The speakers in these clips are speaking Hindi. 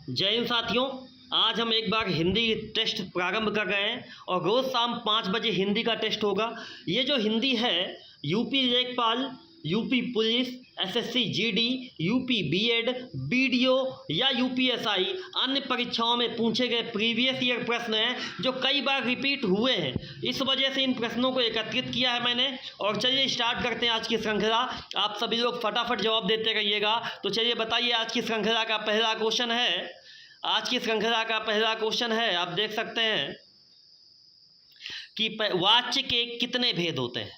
जय हिंद साथियों। आज हम एक बार हिंदी टेस्ट प्रारंभ कर रहे हैं और रोज़ शाम 5 बजे हिंदी का टेस्ट होगा। ये जो हिंदी है UP Lekhpal, UP police, SSC GD, UP BEd, BDO या यूपीएसआई अन्य परीक्षाओं में पूछे गए प्रीवियस ईयर प्रश्न हैं जो कई बार रिपीट हुए हैं। इस वजह से इन प्रश्नों को एकत्रित किया है मैंने। और चलिए स्टार्ट करते हैं आज की श्रृंखला। आप सभी लोग फटाफट जवाब देते रहिएगा। तो चलिए बताइए, आज की श्रृंखला का पहला क्वेश्चन है। आज की श्रृंखला का पहला क्वेश्चन है, आप देख सकते हैं कि वाच्य के कितने भेद होते हैं।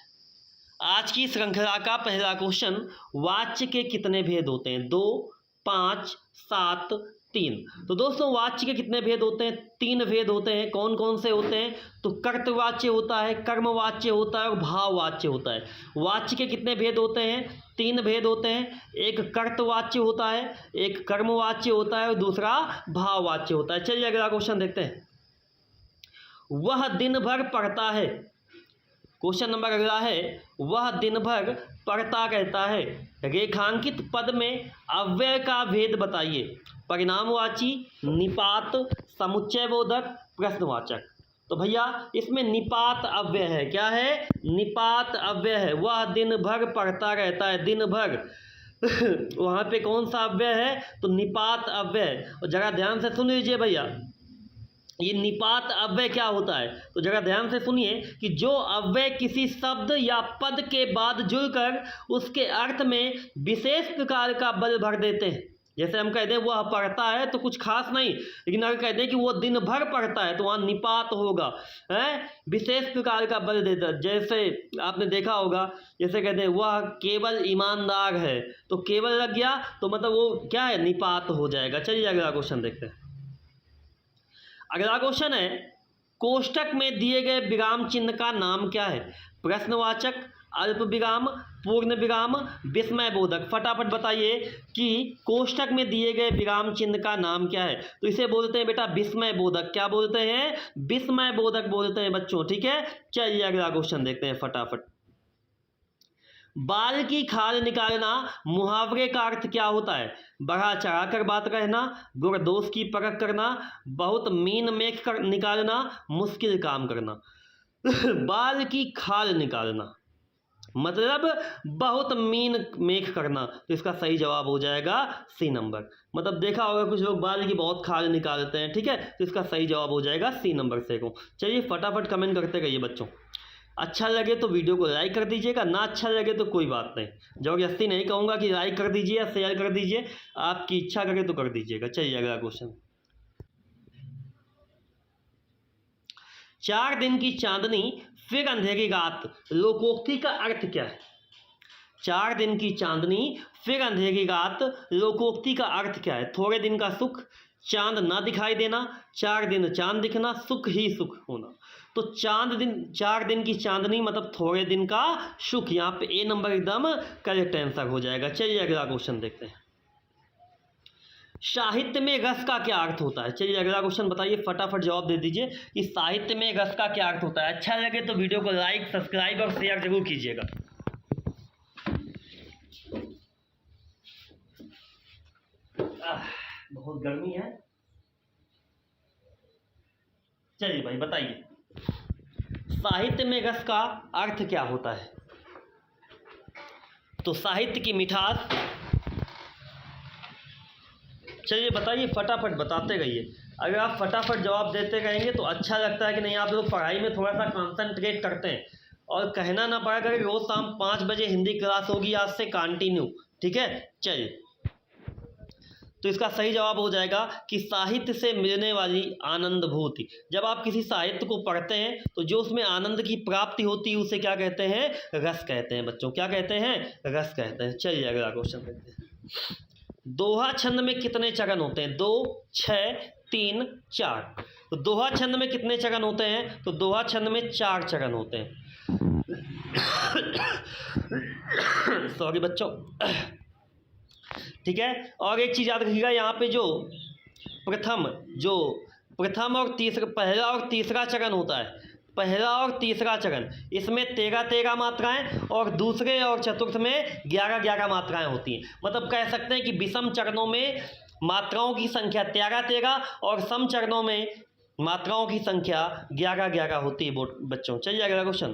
आज की श्रृंखला का पहला क्वेश्चन, वाच्य के कितने भेद होते हैं? 2, 5, 7, 3। तो दोस्तों वाच्य के कितने भेद होते हैं? 3 भेद होते हैं। कौन कौन से होते हैं? तो कर्तवाच्य होता है, कर्मवाच्य होता है और भाववाच्य होता है। वाच्य के कितने भेद होते हैं? 3 भेद होते हैं। एक कर्तवाच्य होता है, एक कर्मवाच्य होता है और दूसरा भाववाच्य होता है। चलिए अगला क्वेश्चन देखते हैं। वह दिन भर पढ़ता है। क्वेश्चन नंबर अगला है, वह दिन भर पढ़ता रहता है। रेखांकित पद में अव्यय का भेद बताइए। परिणामवाची, निपात, समुच्चयबोधक, प्रश्नवाचक। तो भैया इसमें निपात अव्यय है। क्या है? निपात अव्यय है। वह दिन भर पढ़ता रहता है, दिन भर वहाँ पे कौन सा अव्यय है? तो निपात अव्यय। और जरा ध्यान से सुन लीजिए भैया, ये निपात अव्यय क्या होता है? तो जरा ध्यान से सुनिए कि जो अव्यय किसी शब्द या पद के बाद जुड़कर उसके अर्थ में विशेष प्रकार का बल भर देते हैं। जैसे हम कह दें वह पढ़ता है तो कुछ खास नहीं, लेकिन अगर कह दें कि वो दिन भर पढ़ता है तो वहाँ निपात होगा, है विशेष प्रकार का बल देता है। जैसे आपने देखा होगा, जैसे कहते हैं वह केवल ईमानदार है, तो केवल लग गया तो मतलब वो क्या है? निपात हो जाएगा। चलिए अगला क्वेश्चन देखते हैं। अगला क्वेश्चन है, कोष्टक में दिए गए विराम चिन्ह का नाम क्या है? प्रश्नवाचक, अल्प विराम, पूर्ण विराम, विस्मय बोधक। फटाफट बताइए कि कोष्टक में दिए गए विराम चिन्ह का नाम क्या है? तो इसे बोलते हैं बेटा विस्मय बोधक। क्या बोलते हैं? विस्मय बोधक बोलते हैं बच्चों। ठीक है, चलिए अगला क्वेश्चन देखते हैं फटाफट। बाल की खाल निकालना मुहावरे का अर्थ क्या होता है? बढ़ा चढ़ा कर बात कहना, गुण दोष की परख करना, बहुत मीन मेख कर निकालना, मुश्किल काम करना। बाल की खाल निकालना मतलब बहुत मीन मेख करना। तो इसका सही जवाब हो जाएगा सी नंबर। मतलब देखा होगा कुछ लोग बाल की बहुत खाल निकालते हैं। ठीक है, तो इसका सही जवाब हो जाएगा सी नंबर से को। चलिए फटाफट कमेंट करते रहिए बच्चों। अच्छा लगे तो वीडियो को लाइक कर दीजिएगा, ना अच्छा लगे तो कोई बात नहीं। जबरदस्ती नहीं कहूँगा कि लाइक कर दीजिए या शेयर कर दीजिए, आपकी इच्छा करे तो कर दीजिएगा। चलिए अगला क्वेश्चन। 4 दिन की चांदनी फिर अंधेरी रात, लोकोक्ति का अर्थ क्या है? 4 दिन की चांदनी फिर अंधेरी रात, लोकोक्ति का अर्थ क्या है? थोड़े दिन का सुख, चांद ना दिखाई देना, 4 दिन चांद दिखना, सुख ही सुख होना। तो 4 दिन की चांदनी मतलब थोड़े दिन का सुख। यहाँ पे ए नंबर एकदम करेक्ट आंसर हो जाएगा। चलिए अगला क्वेश्चन देखते हैं। साहित्य में रस का क्या अर्थ होता है? चलिए अगला क्वेश्चन बताइए, फटाफट जवाब दे दीजिए कि साहित्य में रस का क्या अर्थ होता है। अच्छा लगे तो वीडियो को लाइक, सब्सक्राइब और शेयर जरूर कीजिएगा। बहुत गर्मी है। चलिए भाई बताइए, साहित्य में रस का अर्थ क्या होता है? तो साहित्य की मिठास। चलिए बताइए, फटाफट बताते रहिए। अगर आप फटाफट जवाब देते रहेंगे तो अच्छा लगता है कि नहीं, आप लोग पढ़ाई में थोड़ा सा कंसंट्रेट करते हैं और कहना ना पड़ा करें। रोज शाम 5 बजे हिंदी क्लास होगी आज से कंटिन्यू। ठीक है, चलिए तो इसका सही जवाब हो जाएगा कि साहित्य से मिलने वाली आनंद भूति। जब आप किसी साहित्य को पढ़ते हैं तो जो उसमें आनंद की प्राप्ति होती है उसे क्या कहते हैं? रस कहते हैं बच्चों। क्या कहते हैं? रस कहते हैं। चलिए अगला क्वेश्चन देखते हैं। दोहा छंद में कितने चरण होते हैं? 2, 6, 3, 4। तो दोहा छंद में कितने चरण होते हैं? तो दोहा छंद में 4 चरण होते हैं। सॉरी बच्चों। ठीक है, और एक चीज़ याद रखिएगा, यहाँ पे जो प्रथम और तीसरा, पहला और तीसरा चरण होता है, पहला और तीसरा चरण, इसमें 13 मात्राएं और दूसरे और चतुर्थ में 11 मात्राएं होती हैं। मतलब कह सकते हैं कि विषम चरणों में मात्राओं की संख्या 13 और समचरणों में मात्राओं की संख्या 11 होती है बच्चों। चलिए अगला क्वेश्चन।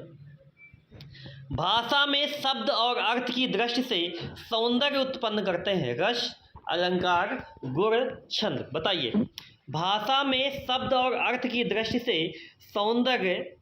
भाषा में शब्द और अर्थ की दृष्टि से सौंदर्य उत्पन्न करते हैं रस, अलंकार, गुण, छंद। बताइए, भाषा में शब्द और अर्थ की दृष्टि से सौंदर्य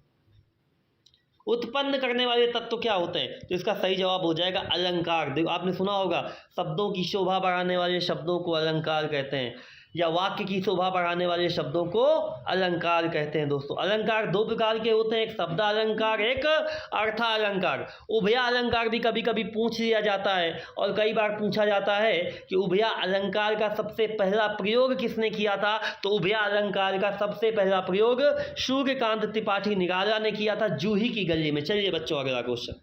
उत्पन्न करने वाले तत्व क्या होते हैं? तो इसका सही जवाब हो जाएगा अलंकार। देखो, आपने सुना होगा शब्दों की शोभा बढ़ाने वाले शब्दों को अलंकार कहते हैं, या वाक्य की शोभा बढ़ाने वाले शब्दों को अलंकार कहते हैं। दोस्तों, अलंकार दो प्रकार के होते हैं, एक शब्द अलंकार, एक अर्था अलंकार। उभया अलंकार भी कभी कभी पूछ लिया जाता है, और कई बार पूछा जाता है कि उभया अलंकार का सबसे पहला प्रयोग किसने किया था? तो उभया अलंकार का सबसे पहला प्रयोग सूर्यकांत त्रिपाठी निराला ने किया था, जूही की गली में। चलिए बच्चों अगला क्वेश्चन।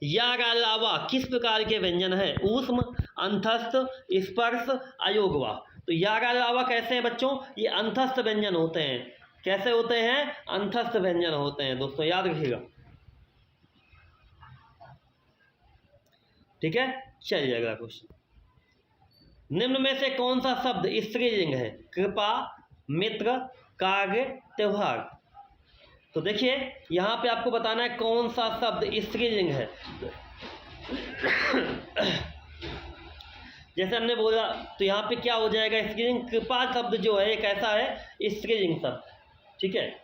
या का अलावा किस प्रकार के व्यंजन हैं? ऊष्म, अंतस्थ, स्पर्श, अयोगवा। तो या का अलावा कैसे हैं बच्चों? ये अंतस्थ व्यंजन होते हैं। कैसे होते हैं? अंतस्थ व्यंजन होते हैं दोस्तों, याद रखिएगा। ठीक है, चलिए अगला क्वेश्चन। निम्न में से कौन सा शब्द स्त्रीलिंग है? कृपा, मित्र, कार्य, त्योहार। तो देखिए, यहाँ पे आपको बताना है कौन सा शब्द स्त्रीलिंग है। जैसे हमने बोला, तो यहाँ पे क्या हो जाएगा स्त्रीलिंग? कृपा शब्द जो है एक ऐसा है स्त्रीलिंग शब्द। ठीक है,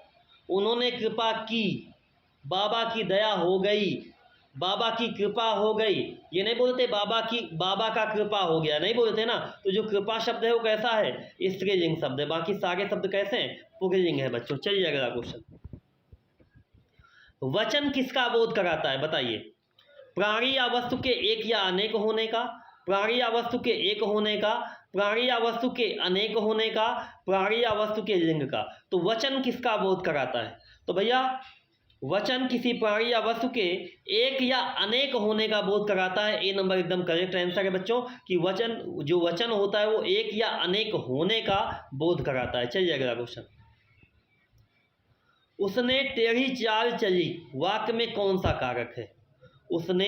उन्होंने कृपा की, बाबा की दया हो गई, बाबा की कृपा हो गई। ये नहीं बोलते बाबा का कृपा हो गया, नहीं बोलते ना। तो जो कृपा शब्द है वो कैसा है? स्त्रीलिंग शब्द है। बाकी सारे शब्द कैसे हैं? पुल्लिंग है बच्चों। चलिए अगला क्वेश्चन। वचन किसका बोध कराता है? बताइए। प्राणी या वस्तु के एक या अनेक होने का, प्राणी या वस्तु के एक होने का, प्राणी या वस्तु के अनेक होने का, प्राणी या वस्तु के लिंग का। तो वचन किसका बोध कराता है? तो भैया, वचन किसी प्राणी या वस्तु के एक या अनेक होने का बोध कराता है। ए नंबर एकदम करेक्ट आंसर है बच्चों, कि वचन जो वचन होता है वो एक या अनेक होने का बोध कराता है। चलिए अगला क्वेश्चन। उसने टेढ़ी चाल चली वाक्य में कौन सा कारक है? उसने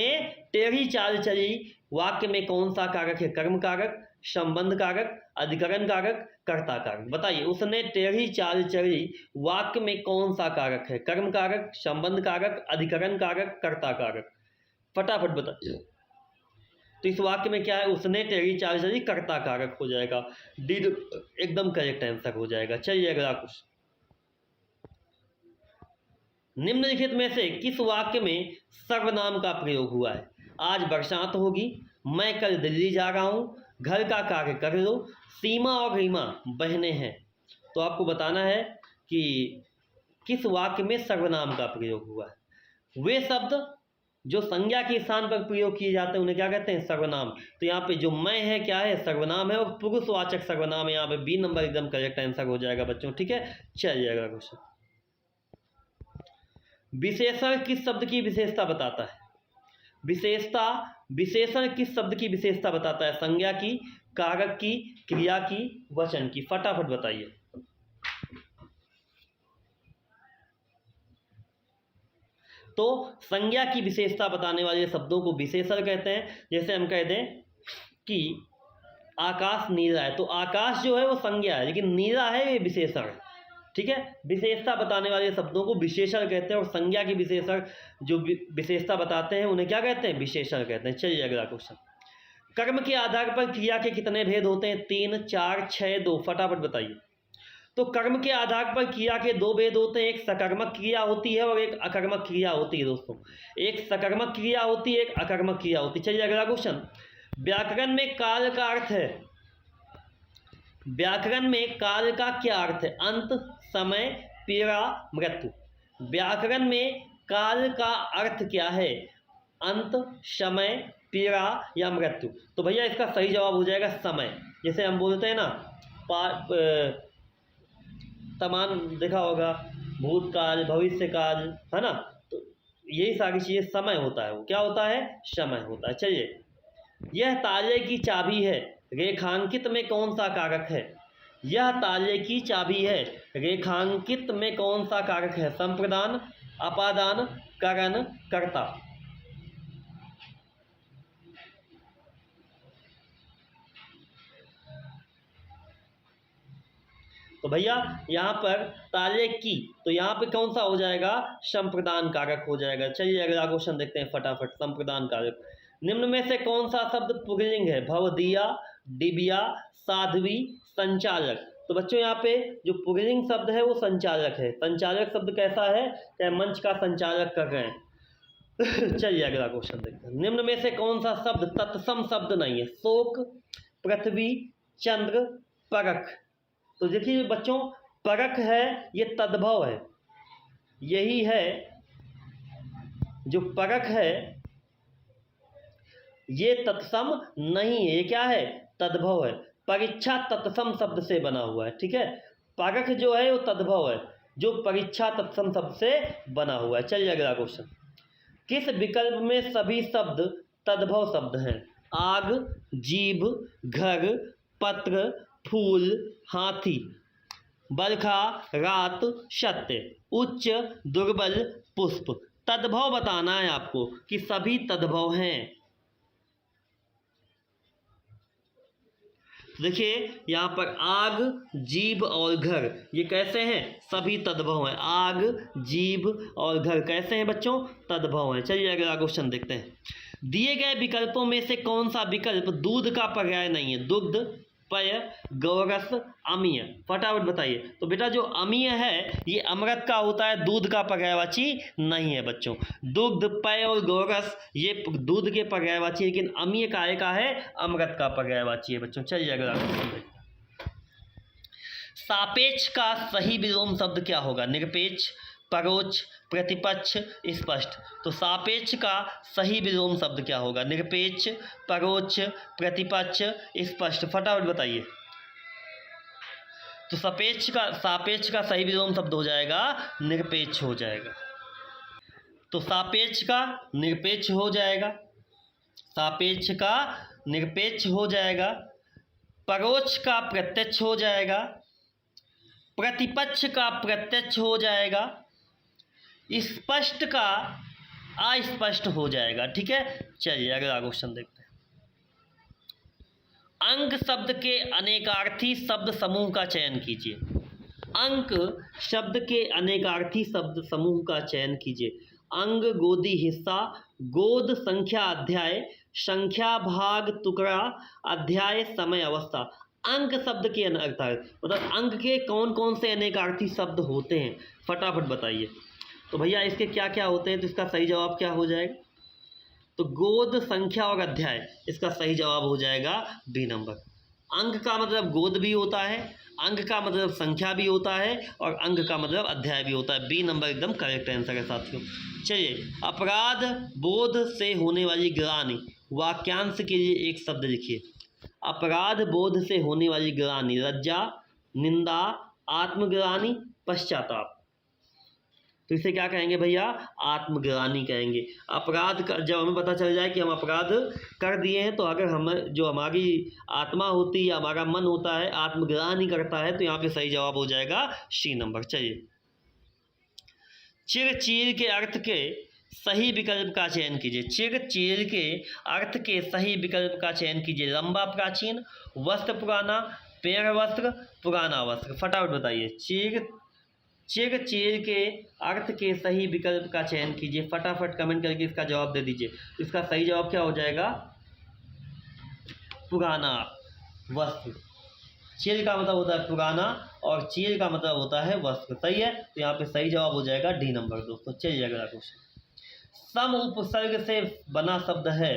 टेढ़ी चाल चली वाक्य में कौन सा कारक है? कर्म कारक, संबंध कारक, अधिकरण कारक, कर्ता कारक। बताइए, उसने टेढ़ी चाल चली वाक्य में कौन सा कारक है? कर्म कारक, संबंध कारक, अधिकरण कारक, कर्ता कारक। फटाफट बताइए। तो इस वाक्य में क्या है? उसने टेढ़ी चाल चली, कर्ता कारक हो जाएगा। डी एकदम करेक्ट आंसर हो जाएगा। चलिए अगला कुछ। निम्नलिखित में से किस वाक्य में सर्वनाम का प्रयोग हुआ है? आज बरसात होगी, मैं कल दिल्ली जा रहा हूँ, घर का कार्य कर लो, सीमा और रीमा बहनें हैं। तो आपको बताना है कि किस वाक्य में सर्वनाम का प्रयोग हुआ है। वे शब्द जो संज्ञा के स्थान पर प्रयोग किए जाते हैं उन्हें क्या कहते हैं? सर्वनाम। तो यहाँ पे जो मैं है क्या है? सर्वनाम है, और पुरुषवाचक सर्वनाम है। यहाँ पे बी नंबर एकदम करेक्ट आंसर हो जाएगा बच्चों। ठीक है, चलिए अगला क्वेश्चन। विशेषण किस शब्द की विशेषता बताता है? विशेषण किस शब्द की विशेषता बताता है? संज्ञा की, कारक की, क्रिया की, वचन की। फटाफट बताइए। तो संज्ञा की विशेषता बताने वाले शब्दों को विशेषण कहते हैं। जैसे हम कह दें कि आकाश नीला है, तो आकाश जो है वो संज्ञा है, लेकिन नीला है ये विशेषण है। ठीक है, विशेषता बताने वाले शब्दों को विशेषण कहते हैं, और संज्ञा की विशेषण जो विशेषता बताते हैं उन्हें क्या कहते हैं? विशेषण कहते हैं। चलिए अगला क्वेश्चन। कर्म के आधार पर क्रिया के कितने भेद होते हैं? 3, 4, 6, 2। फटाफट बताइए। तो कर्म के आधार पर क्रिया के 2 भेद होते हैं। एक सकर्मक क्रिया होती है और एक अकर्मक क्रिया होती है दोस्तों। एक सकर्मक क्रिया होती है, एक अकर्मक क्रिया होती है। चलिए अगला क्वेश्चन। व्याकरण में काल का अर्थ है, व्याकरण में काल का क्या अर्थ है? अंत, समय, पीड़ा, मृत्यु। व्याकरण में काल का अर्थ क्या है? अंत, समय, पीड़ा या मृत्यु। तो भैया इसका सही जवाब हो जाएगा समय। जैसे हम बोलते हैं ना, तमाम देखा होगा, भूतकाल, भविष्यकाल, है ना। तो यही सारी चीज़ें समय होता है। वो क्या होता है? समय होता है। चलिए, यह ताले की चाबी है, रेखांकित में कौन सा कारक है? यह ताले की चाबी है, रेखांकित में कौन सा कारक है? संप्रदान, अपादान, करण, कर्ता। तो भैया यहाँ पर ताले की, तो यहाँ पे कौन सा हो जाएगा, संप्रदान कारक हो जाएगा। चलिए अगला क्वेश्चन देखते हैं फटाफट। संप्रदान कारक, निम्न में से कौन सा शब्द पुल्लिंग है, भवदिया, डिबिया, साध्वी, संचालक। तो बच्चों यहाँ पे जो पुल्लिंग शब्द है वो संचालक है। संचालक शब्द कैसा है, क्या मंच का संचालक कर रहे हैं। चलिए अगला क्वेश्चन देखते हैं। निम्न में से कौन सा शब्द तत्सम शब्द नहीं है, शोक, पृथ्वी, चंद्र, परख। तो देखिए बच्चों, परख है ये तद्भव है, यही है जो परख है ये तत्सम नहीं है, ये क्या है, तद्भव है। परीक्षा तत्सम शब्द से बना हुआ है, ठीक है। परख जो है वो तद्भव है, जो परीक्षा तत्सम शब्द से बना हुआ है। चलिए अगला क्वेश्चन। किस विकल्प में सभी शब्द तद्भव शब्द हैं, आग, जीभ, घर, पत्र, फूल, हाथी, बरखा, रात, सत्य, उच्च, दुर्बल, पुष्प। तद्भव बताना है आपको कि सभी तद्भव हैं। देखिए यहाँ पर आग, जीभ और घर ये कैसे हैं, सभी तद्भव हैं। आग, जीभ और घर कैसे हैं बच्चों, तद्भव हैं। चलिए अगला क्वेश्चन देखते हैं। दिए गए विकल्पों में से कौन सा विकल्प दूध का पर्याय नहीं है, दुग्ध, पेय, गौरस, अमीय। फटाफट बताइए। तो बेटा जो अमीय है ये अमृत का होता है, दूध का पर्यायवाची नहीं है बच्चों। दुग्ध, पेय और गौरस ये दूध के पर्यायवाची है, लेकिन अमीय काय का है, अमृत का पर्यायवाची है बच्चों। चलिए अगला क्वेश्चन। सापेक्ष का सही विलोम शब्द क्या होगा, निरपेक्ष, परोक्ष, प्रतिपक्ष, स्पष्ट। तो सापेक्ष का सही विलोम शब्द क्या होगा, निरपेक्ष, परोक्ष, प्रतिपक्ष, स्पष्ट। फटाफट बताइए। तो सापेक्ष का सही विलोम शब्द हो जाएगा निरपेक्ष हो जाएगा। तो सापेक्ष का निरपेक्ष हो जाएगा, सापेक्ष का निरपेक्ष हो जाएगा, परोक्ष का प्रत्यक्ष हो जाएगा, प्रतिपक्ष का प्रत्यक्ष हो जाएगा, स्पष्ट का अस्पष्ट हो जाएगा, ठीक है। चलिए अगला क्वेश्चन देखते हैं। अंक शब्द के अनेकार्थी शब्द समूह का चयन कीजिए। अंक शब्द के अनेकार्थी शब्द समूह का चयन कीजिए। अंग गोदी हिस्सा, गोद संख्या अध्याय, संख्या भाग टुकड़ा, अध्याय समय अवस्था। अंक शब्द के अनेकार्थी मतलब अंक के कौन कौन से अनेकार्थी शब्द होते हैं, फटाफट बताइए। तो भैया इसके क्या क्या होते हैं, तो इसका सही जवाब क्या हो जाएगा, तो गोद, संख्या और अध्याय, इसका सही जवाब हो जाएगा बी नंबर। अंक का मतलब गोद भी होता है, अंक का मतलब संख्या भी होता है और अंक का मतलब अध्याय भी होता है। बी नंबर एकदम करेक्ट आंसर है साथियों। चलिए, अपराध बोध से होने वाली ग्लानि, वाक्यांश के लिए एक शब्द लिखिए। अपराध बोध से होने वाली ग्लानि, लज्जा, निंदा, आत्मग्लानि, पश्चाताप। तो इसे क्या कहेंगे भैया, आत्मग्लानि कहेंगे। अपराध का जब हमें पता चल जाए कि हम अपराध कर दिए हैं, तो अगर हम जो हमारी आत्मा होती है, हमारा मन होता है, आत्मग्लानि करता है, तो यहाँ पे सही जवाब हो जाएगा सी नंबर। चलिए, चिर चीर के अर्थ के सही विकल्प का चयन कीजिए। चिर चीर के अर्थ के सही विकल्प का चयन कीजिए। लंबा प्राचीन, वस्त्र पुराना, पेड़ वस्त्र, पुराना वस्त्र। फटाफट बताइए। चिर चीर के अर्थ के सही विकल्प का चयन कीजिए। फटाफट कमेंट करके इसका जवाब दे दीजिए। इसका सही जवाब क्या हो जाएगा, पुराना वस्त्र। चिर का मतलब होता है पुराना और चीर का मतलब होता है वस्त्र। सही है, तो यहाँ पे सही जवाब हो जाएगा डी नंबर दोस्तों। चलिए अगला क्वेश्चन। सम उपसर्ग से बना शब्द है,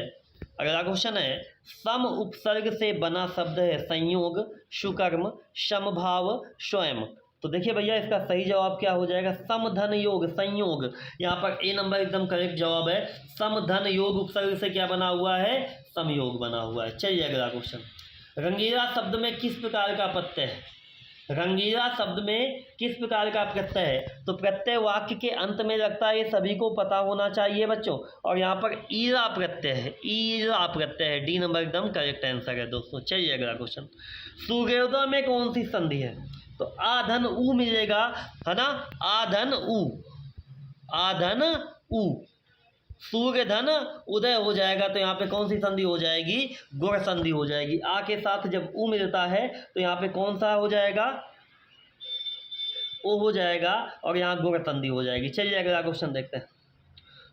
अगला क्वेश्चन है, सम उपसर्ग से बना शब्द है संयोग, सुकर्म, समभाव, स्वयं। तो देखिए भैया इसका सही जवाब क्या हो जाएगा, समधन योग, संयोग। यहाँ पर ए नंबर एकदम करेक्ट जवाब है। समधन योग उपसर्ग से क्या बना हुआ है, समयोग बना हुआ है। चलिए अगला क्वेश्चन। रंगीला शब्द में किस प्रकार का प्रत्यय है, रंगीला शब्द में किस प्रकार का प्रत्यय है, तो प्रत्यय वाक्य के अंत में लगता है, ये सभी को पता होना चाहिए बच्चों। और यहाँ पर ईरा प्रत्यय है, ईरा प्रत्यय है। डी नंबर एकदम करेक्ट आंसर है दोस्तों। चलिए अगला क्वेश्चन। सूर्योदय में कौन सी संधि है, तो आधन ऊ मिलेगा, है ना, आधन ऊ, आधन ऊ। सूर्य धन उदय हो जाएगा, तो यहाँ पे कौन सी संधि हो जाएगी, गुण संधि हो जाएगी। आ के साथ जब ऊ मिलता है तो यहाँ पे कौन सा हो जाएगा, ओ हो जाएगा और यहाँ गुण संधि हो जाएगी। चलिए अगला क्वेश्चन देखते हैं।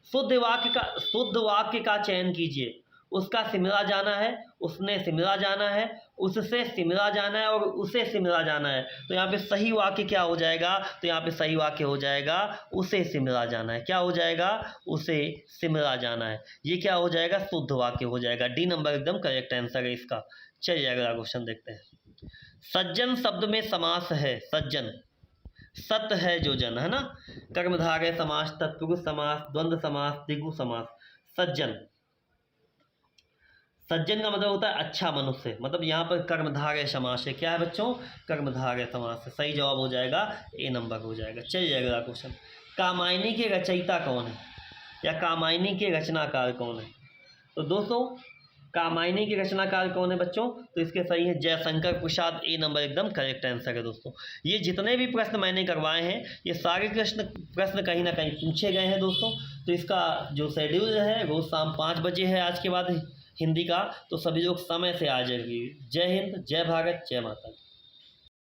शुद्ध वाक्य का चयन कीजिए। उसका सिमरा जाना है, उसने सिमरा जाना है, उससे सिमरा जाना है और उसे सिमरा जाना है। तो यहाँ पे सही वाक्य क्या हो जाएगा? तो यहाँ पे सही वाक्य हो जाएगा उसे सिमरा जाना है। क्या हो जाएगा? उसे सिमरा जाना है। ये क्या हो जाएगा? शुद्ध वाक्य हो जाएगा। डी नंबर एकदम करेक्ट आंसर है इसका। चलिए अगला क्वेश्चन देखते हैं। सज्जन शब्द में समास है। सज्जन, सत है जो जन, है ना। कर्मधारय समास, तत्पुरुष समास, द्वंद्व समास, द्विगु समास। सज्जन, सज्जन का मतलब होता है अच्छा मनुष्य, मतलब यहाँ पर कर्मधारय समास है। क्या है बच्चों? कर्मधारय समास है। सही जवाब हो जाएगा ए नंबर हो जाएगा। चलिए अगला क्वेश्चन। कामायनी के रचयिता कौन है या कामायनी के रचनाकार कौन है? तो दोस्तों कामायनी के रचनाकार कौन है बच्चों? तो इसके सही है जयशंकर प्रसाद। ए नंबर एकदम करेक्ट आंसर है दोस्तों। ये जितने भी प्रश्न मैंने करवाए हैं ये सारे प्रश्न कहीं ना कहीं पूछे गए हैं दोस्तों। तो इसका जो शेड्यूल है रोज़ शाम 5 बजे है आज के बाद हिंदी का, तो सभी लोग समय से आ जाएंगे। जय हिंद, जय भारत, जय माता।